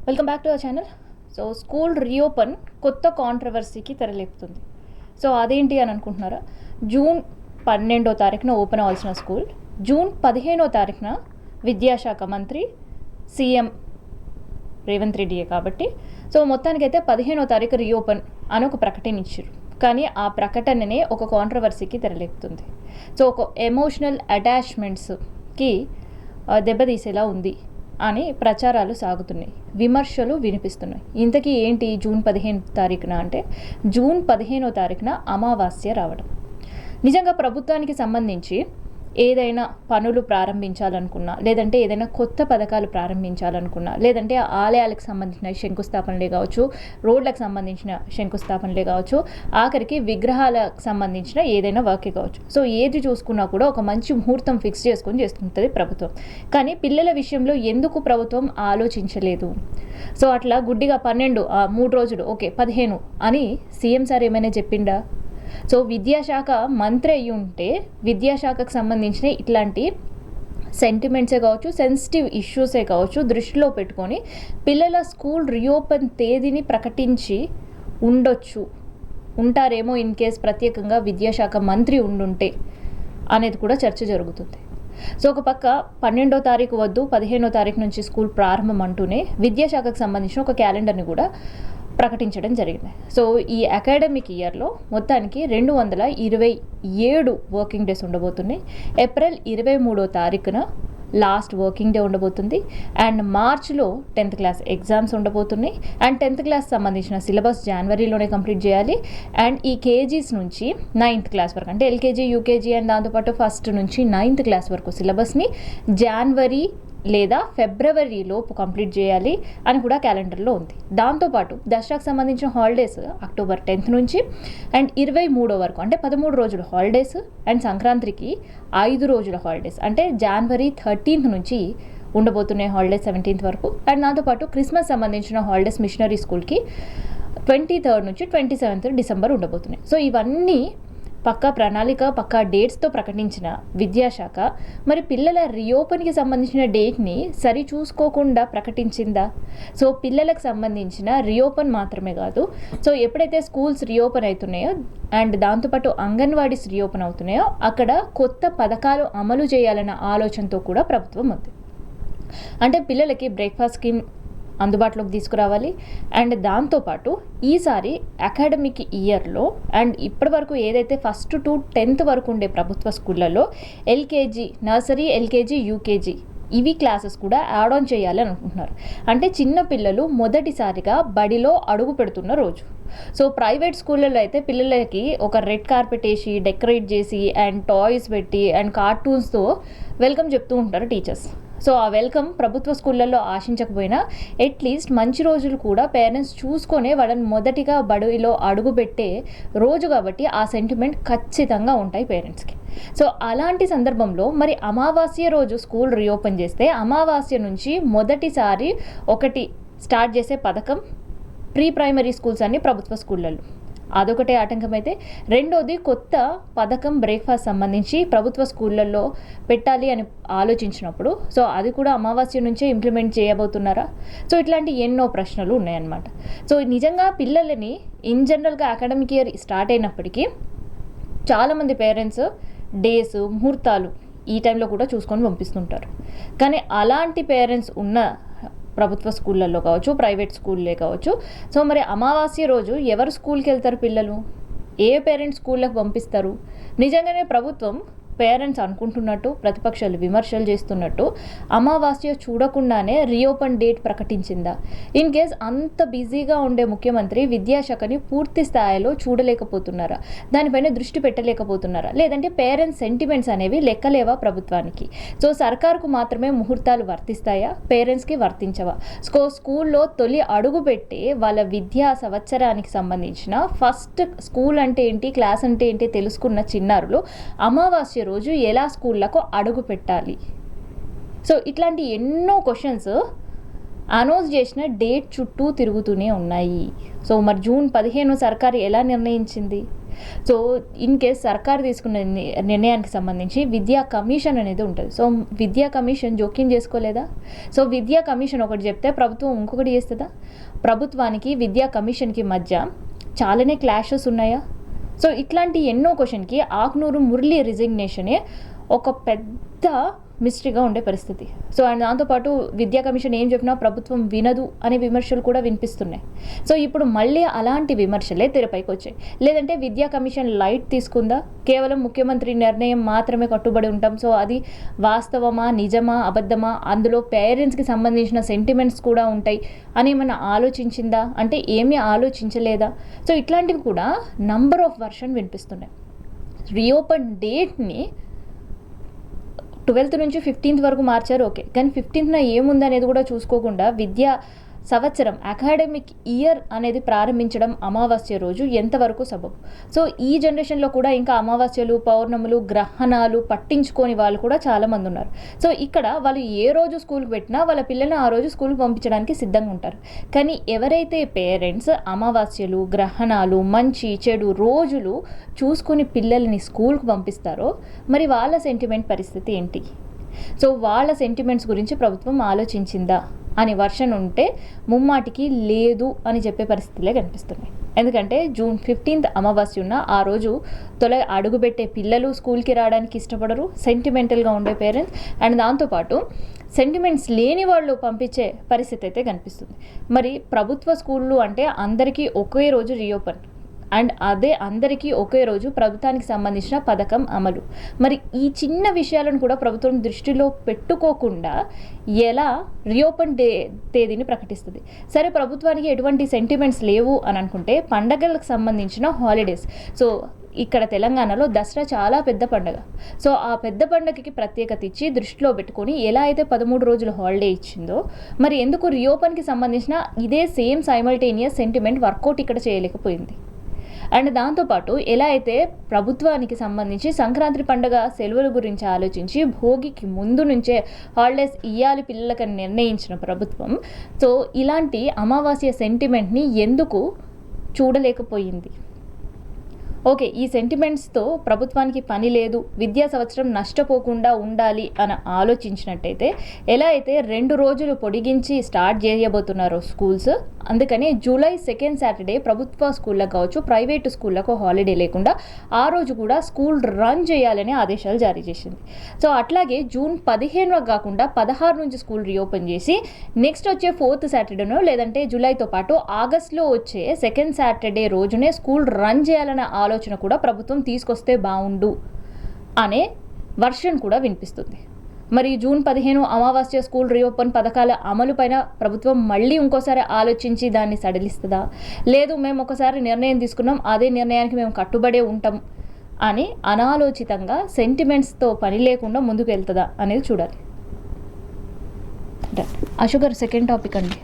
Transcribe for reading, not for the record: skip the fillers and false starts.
Welcome back to our channel. So school reopen కొత్త కాంట్రవర్సీకి తెరలేపుతుంది. So అదేంటి అని అనుకుంటున్నారా? జూన్ 12వ తారీఖున ఓపెన్ అవ్వాల్సిన స్కూల్ జూన్ 15వ తారీఖున విద్యాశాఖ మంత్రి సీఎం రేవంత్ రెడ్డియే కాబట్టి సో మొత్తానికైతే 15వ తారీఖు రీఓపెన్ అని ఒక ప్రకటన ఇచ్చారు. కానీ ఆ ప్రకటననే ఒక కాంట్రవర్సీకి తెరలేపుతుంది. సో ఒక ఎమోషనల్ అటాచ్మెంట్స్కి దెబ్బతీసేలా ఉంది అని ప్రచారాలు సాగుతున్నాయి, విమర్శలు వినిపిస్తున్నాయి. ఇంతకీ ఏంటి జూన్ 15 తారీఖున అంటే, జూన్ 15వ తారీఖున అమావాస్య రావడం. నిజంగా ప్రభుత్వానికి సంబంధించి ఏదైనా పనులు ప్రారంభించాలనుకున్నా, లేదంటే ఏదైనా కొత్త పథకాలు ప్రారంభించాలనుకున్నా, లేదంటే ఆలయాలకు సంబంధించిన శంకుస్థాపనలే కావచ్చు, రోడ్లకు సంబంధించిన శంకుస్థాపనలే కావచ్చు, ఆఖరికి విగ్రహాలకు సంబంధించిన ఏదైనా వర్కే కావచ్చు. సో ఏది చూసుకున్నా కూడా ఒక మంచి ముహూర్తం ఫిక్స్ చేసుకొని చేస్తుంటుంది ప్రభుత్వం. కానీ పిల్లల విషయంలో ఎందుకు ప్రభుత్వం ఆలోచించలేదు? సో అట్లా గుడ్డిగా 12 3 రోజులు ఓకే 15 అని సీఎం సార్ ఏమైనా చెప్పిండా? సో విద్యాశాఖ మంత్రి అయ్యి ఉంటే విద్యాశాఖకు సంబంధించిన ఇట్లాంటి సెంటిమెంట్సే కావచ్చు, సెన్సిటివ్ ఇష్యూసే కావచ్చు దృష్టిలో పెట్టుకొని పిల్లల స్కూల్ రీఓపెన్ తేదీని ప్రకటించి ఉంటారేమో ఇన్ కేస్ ప్రత్యేకంగా విద్యాశాఖ మంత్రి ఉండుంటే అనేది కూడా చర్చ జరుగుతుంది. సో ఒక పక్క 12వ తారీఖు వద్దు 15వ తారీఖు నుంచి స్కూల్ ప్రారంభం అంటూనే విద్యాశాఖకు సంబంధించిన ఒక క్యాలెండర్ని కూడా ప్రకటించడం జరిగింది. సో ఈ అకాడమిక్ ఇయర్లో మొత్తానికి 227 వర్కింగ్ డేస్ ఉండబోతున్నాయి. ఏప్రిల్ 23వ తారీఖున లాస్ట్ వర్కింగ్ డే ఉండబోతుంది. అండ్ మార్చ్లో 10th క్లాస్ ఎగ్జామ్స్ ఉండబోతున్నాయి. అండ్ 10th క్లాస్ సంబంధించిన సిలబస్ జనవరిలోనే కంప్లీట్ చేయాలి. అండ్ ఈ కేజీస్ నుంచి 9th క్లాస్ వరకు అంటే ఎల్కేజీ, యూకేజీ అండ్ దాంతోపాటు 1st నుంచి 9th క్లాస్ వరకు సిలబస్ని జనవరి లేదా ఫిబ్రవరి లోపు కంప్లీట్ చేయాలి అని కూడా క్యాలెండర్లో ఉంది. దాంతోపాటు దసరాకు సంబంధించిన హాలిడేస్ అక్టోబర్ 10th నుంచి అండ్ 23 వరకు అంటే 13 రోజుల హాలిడేస్ అండ్ సంక్రాంతికి 5 రోజుల హాలిడేస్ అంటే జనవరి 13th నుంచి ఉండబోతున్నాయి హాలిడేస్ 17th వరకు. అండ్ దాంతోపాటు క్రిస్మస్ సంబంధించిన హాలిడేస్ మిషనరీ స్కూల్కి 23rd నుంచి 27th డిసెంబర్ ఉండబోతున్నాయి. సో ఇవన్నీ పక్కా ప్రణాళిక, పక్కా డేట్స్తో ప్రకటించిన విద్యాశాఖ మరి పిల్లల రీఓపెన్కి సంబంధించిన డేట్ని సరి చూసుకోకుండా ప్రకటించిందా? సో పిల్లలకు సంబంధించిన రీఓపెన్ మాత్రమే కాదు, సో ఎప్పుడైతే స్కూల్స్ రీఓపెన్ అవుతున్నాయో అండ్ దాంతోపాటు అంగన్వాడీస్ రీఓపెన్ అవుతున్నాయో అక్కడ కొత్త పథకాలు అమలు చేయాలన్న ఆలోచనతో కూడా ప్రభుత్వం ఉంది. అంటే పిల్లలకి బ్రేక్ఫాస్ట్ స్కీమ్ అందుబాటులోకి తీసుకురావాలి. అండ్ దాంతోపాటు ఈసారి అకాడమిక్ ఇయర్లో అండ్ ఇప్పటి వరకు ఏదైతే 1st to 10th వరకు ఉండే ప్రభుత్వ స్కూళ్ళల్లో ఎల్కేజీ, నర్సరీ, ఎల్కేజీ, యూకేజీ ఇవి క్లాసెస్ కూడా యాడ్ ఆన్ చేయాలి అని అనుకుంటున్నారు. అంటే చిన్న పిల్లలు మొదటిసారిగా బడిలో అడుగు పెడుతున్న రోజు. సో ప్రైవేట్ స్కూళ్ళల్లో అయితే పిల్లలకి ఒక రెడ్ కార్పెట్ వేసి డెకరేట్ చేసి అండ్ టాయ్స్ పెట్టి అండ్ కార్టూన్స్తో వెల్కమ్ చెప్తూ ఉంటారు టీచర్స్. సో ఆ వెల్కమ్ ప్రభుత్వ స్కూళ్ళల్లో ఆశించకపోయినా అట్లీస్ట్ మంచి రోజులు కూడా పేరెంట్స్ చూసుకొనే వాళ్ళని మొదటిగా బడిలో అడుగుపెట్టే రోజు కాబట్టి ఆ సెంటిమెంట్ ఖచ్చితంగా ఉంటాయి పేరెంట్స్కి. సో అలాంటి సందర్భంలో మరి అమావాస్య రోజు స్కూల్ రీఓపెన్ చేస్తే అమావాస్య నుంచి మొదటిసారి ఒకటి స్టార్ట్ చేసే పథకం ప్రీ ప్రైమరీ స్కూల్స్ అన్ని ప్రభుత్వ స్కూళ్ళల్లో అదొకటే ఆటంకమైతే, రెండోది కొత్త పథకం బ్రేక్ఫాస్ట్ సంబంధించి ప్రభుత్వ స్కూళ్ళల్లో పెట్టాలి అని ఆలోచించినప్పుడు సో అది కూడా అమావాస్య నుంచే ఇంప్లిమెంట్ చేయబోతున్నారా? సో ఇట్లాంటి ఎన్నో ప్రశ్నలు ఉన్నాయన్నమాట. సో నిజంగా పిల్లలని ఇన్ జనరల్గా అకాడమిక్ ఇయర్ స్టార్ట్ అయినప్పటికీ చాలామంది పేరెంట్స్ డేస్, ముహూర్తాలు ఈ టైంలో కూడా చూసుకొని పంపిస్తుంటారు. కానీ అలాంటి పేరెంట్స్ ఉన్న ప్రభుత్వ స్కూళ్ళల్లో కావచ్చు, ప్రైవేట్ స్కూల్లే కావచ్చు, సో మరి అమావాస్య రోజు ఎవరు స్కూల్కి వెళ్తారు? పిల్లలు ఏ పేరెంట్స్ స్కూళ్ళకి పంపిస్తారు? నిజంగానే ప్రభుత్వం పేరెంట్స్ అనుకుంటున్నట్టు, ప్రతిపక్షాలు విమర్శలు చేస్తున్నట్టు అమావాస్య చూడకుండానే రీఓపెన్ డేట్ ప్రకటించిందా? ఇన్ కేస్ అంత బిజీగా ఉండే ముఖ్యమంత్రి విద్యాశాఖని పూర్తి స్థాయిలో చూడలేకపోతున్నారా? దానిపైన దృష్టి పెట్టలేకపోతున్నారా? లేదంటే పేరెంట్స్ సెంటిమెంట్స్ అనేవి లెక్కలేవా ప్రభుత్వానికి? సో సర్కారుకు మాత్రమే ముహూర్తాలు వర్తిస్తాయా, పేరెంట్స్కి వర్తించవా? స్కూల్లో తొలి అడుగు పెట్టి వాళ్ళ విద్యా సంవత్సరానికి సంబంధించిన ఫస్ట్ స్కూల్ అంటే ఏంటి, క్లాస్ అంటే ఏంటి తెలుసుకున్న చిన్నారులు అమావాస్య రోజు ఎలా స్కూళ్ళకు అడుగు పెట్టాలి? సో ఇట్లాంటి ఎన్నో క్వశ్చన్స్ అనౌన్స్ చేసిన డేట్ చుట్టూ తిరుగుతూనే ఉన్నాయి. సో మరి జూన్ 15 సర్కారు ఎలా నిర్ణయించింది? సో ఇన్ కేస్ సర్కార్ తీసుకున్న నిర్ణయానికి సంబంధించి విద్యా కమిషన్ అనేది ఉంటుంది. సో విద్యా కమిషన్ జోక్యం చేసుకోలేదా? సో విద్యా కమిషన్ ఒకటి చెప్తే ప్రభుత్వం ఇంకొకటి చేస్తుందా? ప్రభుత్వానికి విద్యా కమిషన్కి మధ్య చాలానే క్లాషెస్ ఉన్నాయా? సో ఇట్లాంటి ఎన్నో క్వశ్చన్కి ఆకునూరు మురళి రిజిగ్నేషనే ఒక పెద్ద మిస్టరీగా ఉండే పరిస్థితి. సో అండ్ దాంతోపాటు విద్యా కమిషన్ ఏం చెప్పినా ప్రభుత్వం వినదు అనే విమర్శలు కూడా వినిపిస్తున్నాయి. సో ఇప్పుడు మళ్ళీ అలాంటి విమర్శలే తెరపైకి వచ్చాయి. లేదంటే విద్యా కమిషన్ లైట్ తీసుకుందా? కేవలం ముఖ్యమంత్రి నిర్ణయం మాత్రమే కట్టుబడి ఉంటాం, సో అది వాస్తవమా, నిజమా, అబద్ధమా, అందులో పేరెంట్స్కి సంబంధించిన సెంటిమెంట్స్ కూడా ఉంటాయి అని ఏమైనా ఆలోచించిందా అంటే ఏమీ ఆలోచించలేదా? సో ఇట్లాంటివి కూడా నంబర్ ఆఫ్ వర్షన్ వినిపిస్తున్నాయి. రీఓపెన్ డేట్ని 12th నుంచి 15th వరకు మార్చారు, ఓకే, కానీ 15th ఏముంది అనేది కూడా చూసుకోకుండా విద్యా సంవత్సరం అకాడమిక్ ఇయర్ అనేది ప్రారంభించడం అమావాస్య రోజు ఎంతవరకు సబబు? సో ఈ జనరేషన్లో కూడా ఇంకా అమావాస్యలు, పౌర్ణములు, గ్రహణాలు పట్టించుకొని వాళ్ళు కూడా చాలామంది ఉన్నారు. సో ఇక్కడ వాళ్ళు ఏ రోజు స్కూల్కి పెట్టినా వాళ్ళ పిల్లల్ని ఆ రోజు స్కూల్కి పంపించడానికి సిద్ధంగా ఉంటారు. కానీ ఎవరైతే పేరెంట్స్ అమావాస్యలు, గ్రహణాలు, మంచి చెడు రోజులు చూసుకొని పిల్లల్ని స్కూల్కి పంపిస్తారో మరి వాళ్ళ సెంటిమెంట్ పరిస్థితి ఏంటి? సో వాళ్ళ సెంటిమెంట్స్ గురించి ప్రభుత్వం ఆలోచించిందా అని వర్షన్ ఉంటే ముమ్మాటికి లేదు అని చెప్పే పరిస్థితులే కనిపిస్తున్నాయి. ఎందుకంటే June 15th అమావాస్య ఉన్న ఆ రోజు అడుగుపెట్టే పిల్లలు స్కూల్కి రావడానికి ఇష్టపడరు, సెంటిమెంటల్గా ఉండే పేరెంట్స్, అండ్ దాంతోపాటు సెంటిమెంట్స్ లేని వాళ్ళు పంపించే పరిస్థితి అయితే కనిపిస్తుంది. మరి ప్రభుత్వ స్కూళ్ళు అంటే అందరికీ ఒకే రోజు రీఓపెన్, అండ్ అదే అందరికీ ఒకే రోజు ప్రభుత్వానికి సంబంధించిన పథకం అమలు. మరి ఈ చిన్న విషయాలను కూడా ప్రభుత్వం దృష్టిలో పెట్టుకోకుండా ఎలా రీఓపెన్ తేదీని ప్రకటిస్తుంది? సరే, ప్రభుత్వానికి ఎటువంటి సెంటిమెంట్స్ లేవు అని అనుకుంటే పండగలకు సంబంధించిన హాలిడేస్, సో ఇక్కడ తెలంగాణలో దసరా చాలా పెద్ద పండుగ. సో ఆ పెద్ద పండుగకి ప్రత్యేకత ఇచ్చి దృష్టిలో పెట్టుకొని ఎలా అయితే 13 రోజుల హాలిడే ఇచ్చిందో మరి ఎందుకు రీఓపెన్కి సంబంధించిన ఇదే సేమ్ సైమల్టేనియస్ సెంటిమెంట్ వర్కౌట్ ఇక్కడ చేయలేకపోయింది? అండ్ దాంతోపాటు ఎలా అయితే ప్రభుత్వానికి సంబంధించి సంక్రాంతి పండుగ సెలవుల గురించి ఆలోచించి భోగికి ముందు నుంచే హాలిడేస్ ఇవ్వాలి పిల్లలకని నిర్ణయించిన ప్రభుత్వం, సో ఇలాంటి అమావాస్య సెంటిమెంట్ని ఎందుకు చూడలేకపోయింది? ఓకే, ఈ సెంటిమెంట్స్తో ప్రభుత్వానికి పని లేదు, విద్యా సంవత్సరం నష్టపోకుండా ఉండాలి అని ఆలోచించినట్టయితే ఎలా అయితే 2 రోజులు పొడిగించి స్టార్ట్ చేయబోతున్నారో స్కూల్స్, అందుకని July 2nd సాటర్డే ప్రభుత్వ స్కూళ్ళకు కావచ్చు, ప్రైవేటు స్కూళ్ళకు హాలిడే లేకుండా ఆ రోజు కూడా స్కూల్ రన్ చేయాలని ఆదేశాలు జారీ చేసింది. సో అట్లాగే June 15 కాకుండా 16 నుంచి స్కూల్ రీఓపెన్ చేసి నెక్స్ట్ వచ్చే 4th సాటర్డేనో లేదంటే జూలైతో పాటు ఆగస్టులో వచ్చే 2nd సాటర్డే రోజునే స్కూల్ రన్ చేయాలనే ఆలోచన కూడా ప్రభుత్వం తీసుకొస్తే బాగుండు అనే వర్షన్ కూడా వినిపిస్తుంది. మరి June 15 అమావాస్య స్కూల్ రీఓపెన్ పథకాల అమలు పైన ప్రభుత్వం మళ్ళీ ఇంకోసారి ఆలోచించి దాన్ని సడలిస్తుందా? లేదు, మేము ఒకసారి నిర్ణయం తీసుకున్నాం, అదే నిర్ణయానికి మేము కట్టుబడే ఉంటాం అని అనాలోచితంగా సెంటిమెంట్స్తో పని లేకుండా ముందుకు వెళ్తుందా అనేది చూడాలి. అశోక్ గారు, సెకండ్ టాపిక్ అండి.